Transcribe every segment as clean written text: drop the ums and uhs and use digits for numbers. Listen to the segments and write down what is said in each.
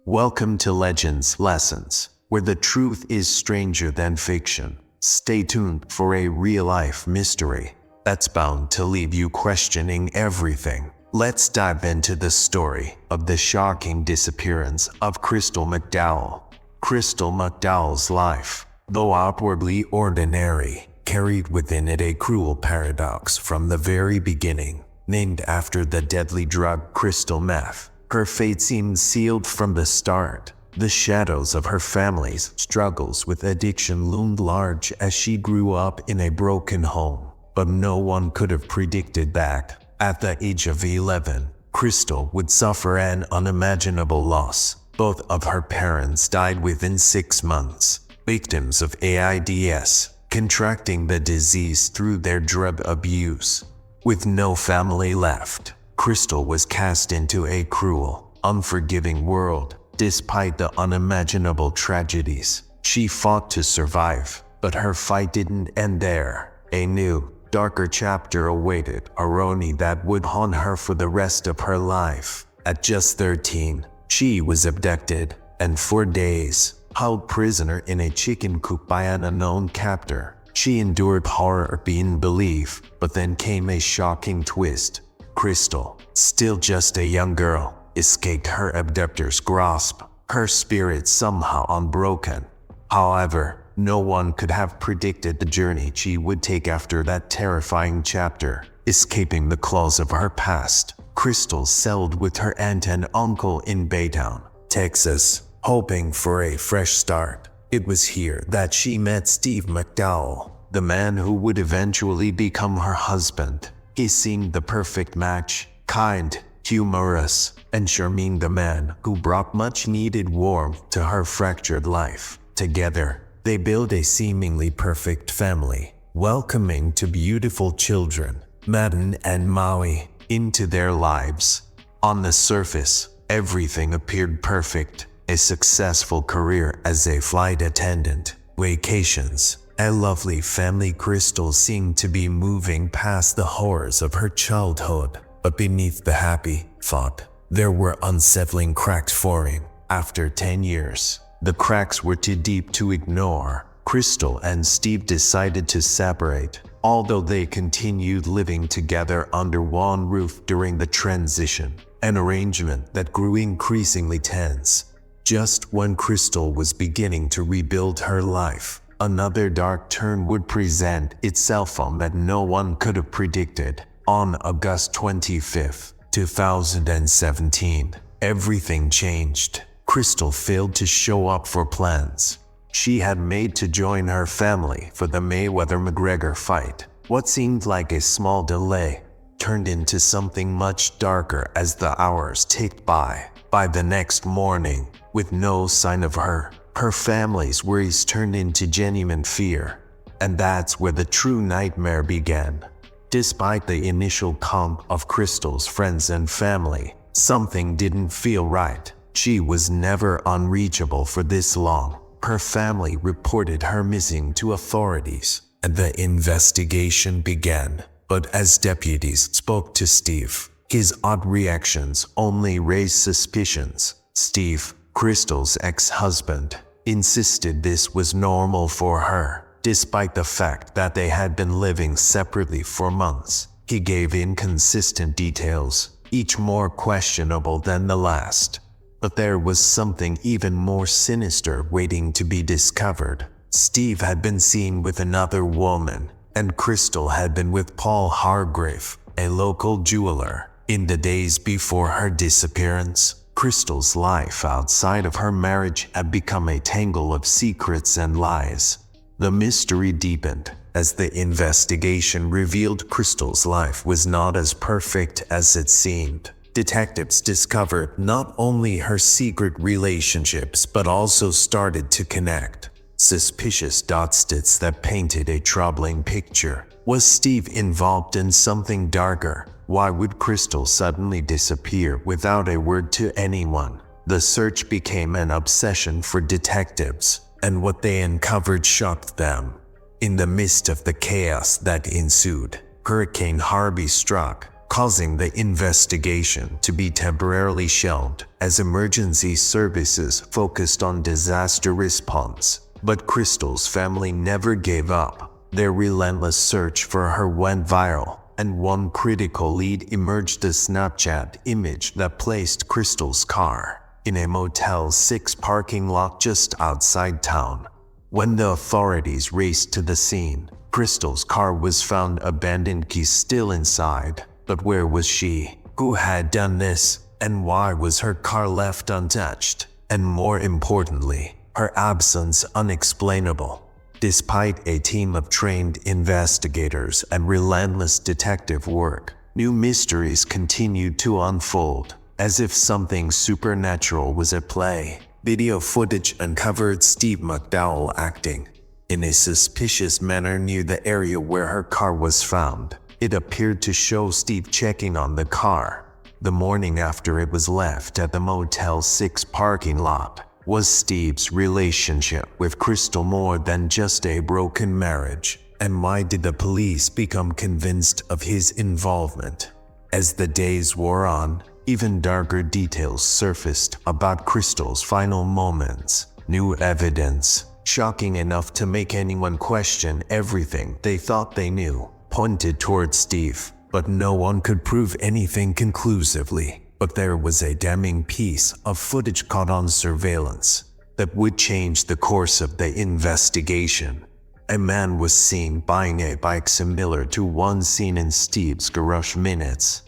Welcome to Legends Lessons, where the truth is stranger than fiction. Stay tuned for a real-life mystery that's bound to leave you questioning everything. Let's dive into the story of the shocking disappearance of Crystal McDowell. Crystal McDowell's life, though outwardly ordinary, carried within it a cruel paradox from the very beginning. Named after the deadly drug crystal meth, her fate seemed sealed from the start. The shadows of her family's struggles with addiction loomed large as she grew up in a broken home. But no one could have predicted that, at the age of 11, Crystal would suffer an unimaginable loss. Both of her parents died within 6 months, victims of AIDS, contracting the disease through their drug abuse. With no family left, Crystal was cast into a cruel, unforgiving world. Despite the unimaginable tragedies, she fought to survive, but her fight didn't end there. A new, darker chapter awaited Aroni that would haunt her for the rest of her life. At just 13, she was abducted, and for days, held prisoner in a chicken coop by an unknown captor. She endured horror beyond belief, but then came a shocking twist. Crystal, still just a young girl, escaped her abductor's grasp, her spirit somehow unbroken. However, no one could have predicted the journey she would take after that terrifying chapter. Escaping the claws of her past, Crystal settled with her aunt and uncle in Baytown, Texas, hoping for a fresh start. It was here that she met Steve McDowell, the man who would eventually become her husband. He seemed the perfect match, kind, humorous, and charming, the man who brought much-needed warmth to her fractured life. Together, they built a seemingly perfect family, welcoming two beautiful children, Madden and Maui, into their lives. On the surface, everything appeared perfect. A successful career as a flight attendant, vacations, a lovely family. Crystal seemed to be moving past the horrors of her childhood. But beneath the happy thought, there were unsettling cracks forming. After 10 years, the cracks were too deep to ignore. Crystal and Steve decided to separate, although they continued living together under one roof during the transition, an arrangement that grew increasingly tense. Just when Crystal was beginning to rebuild her life, another dark turn would present itself on that no one could have predicted. On August 25, 2017, everything changed. Crystal failed to show up for plans she had made to join her family for the Mayweather-McGregor fight. What seemed like a small delay turned into something much darker as the hours ticked by. By the next morning, with no sign of her, her family's worries turned into genuine fear. And that's where the true nightmare began. Despite the initial calm of Crystal's friends and family, something didn't feel right. She was never unreachable for this long. Her family reported her missing to authorities, and the investigation began. But as deputies spoke to Steve, his odd reactions only raised suspicions. Steve, Crystal's ex-husband, insisted this was normal for her, despite the fact that they had been living separately for months. He gave inconsistent details, each more questionable than the last. But there was something even more sinister waiting to be discovered. Steve had been seen with another woman, and Crystal had been with Paul Hargrave, a local jeweler. In the days before her disappearance, Crystal's life outside of her marriage had become a tangle of secrets and lies. The mystery deepened as the investigation revealed Crystal's life was not as perfect as it seemed. Detectives discovered not only her secret relationships but also started to connect suspicious dots that painted a troubling picture. Was Steve involved in something darker? Why would Crystal suddenly disappear without a word to anyone? The search became an obsession for detectives, and what they uncovered shocked them. In the midst of the chaos that ensued, Hurricane Harvey struck, causing the investigation to be temporarily shelved as emergency services focused on disaster response. But Crystal's family never gave up. Their relentless search for her went viral, and one critical lead emerged: a Snapchat image that placed Crystal's car in a Motel 6 parking lot just outside town. When the authorities raced to the scene, Crystal's car was found abandoned, keys still inside. But where was she? Who had done this? And why was her car left untouched? And more importantly, her absence unexplainable. Despite a team of trained investigators and relentless detective work, new mysteries continued to unfold, as if something supernatural was at play. Video footage uncovered Steve McDowell acting in a suspicious manner near the area where her car was found. It appeared to show Steve checking on the car the morning after it was left at the Motel 6 parking lot. Was Steve's relationship with Crystal more than just a broken marriage? And why did the police become convinced of his involvement? As the days wore on, even darker details surfaced about Crystal's final moments. New evidence, shocking enough to make anyone question everything they thought they knew, pointed towards Steve, but no one could prove anything conclusively. But there was a damning piece of footage caught on surveillance that would change the course of the investigation. A man was seen buying a bike similar to one seen in Steve's garage minutes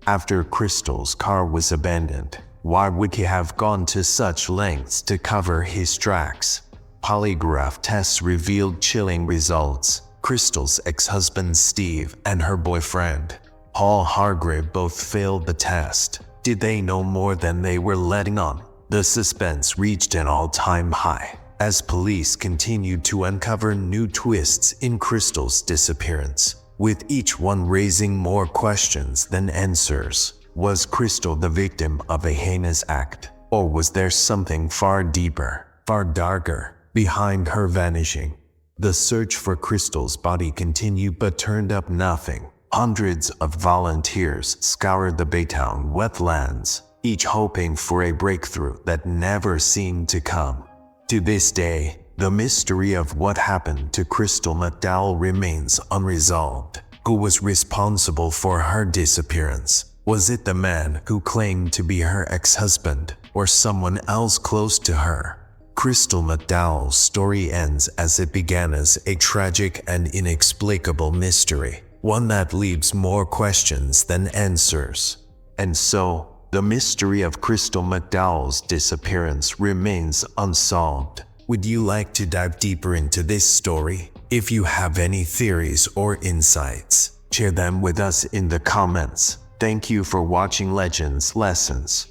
after Crystal's car was abandoned. Why would he have gone to such lengths to cover his tracks? Polygraph tests revealed chilling results. Crystal's ex-husband Steve and her boyfriend, Paul Hargrave, both failed the test. Did they know more than they were letting on? The suspense reached an all-time high as police continued to uncover new twists in Crystal's disappearance, with each one raising more questions than answers. Was Crystal the victim of a heinous act, or was there something far deeper, far darker, behind her vanishing? The search for Crystal's body continued but turned up nothing. Hundreds of volunteers scoured the Baytown wetlands, each hoping for a breakthrough that never seemed to come. To this day, the mystery of what happened to Crystal McDowell remains unresolved. Who was responsible for her disappearance? Was it the man who claimed to be her ex-husband, or someone else close to her? Crystal McDowell's story ends as it began, as a tragic and inexplicable mystery, one that leaves more questions than answers. And so, the mystery of Crystal McDowell's disappearance remains unsolved. Would you like to dive deeper into this story? If you have any theories or insights, share them with us in the comments. Thank you for watching Legends Lessons.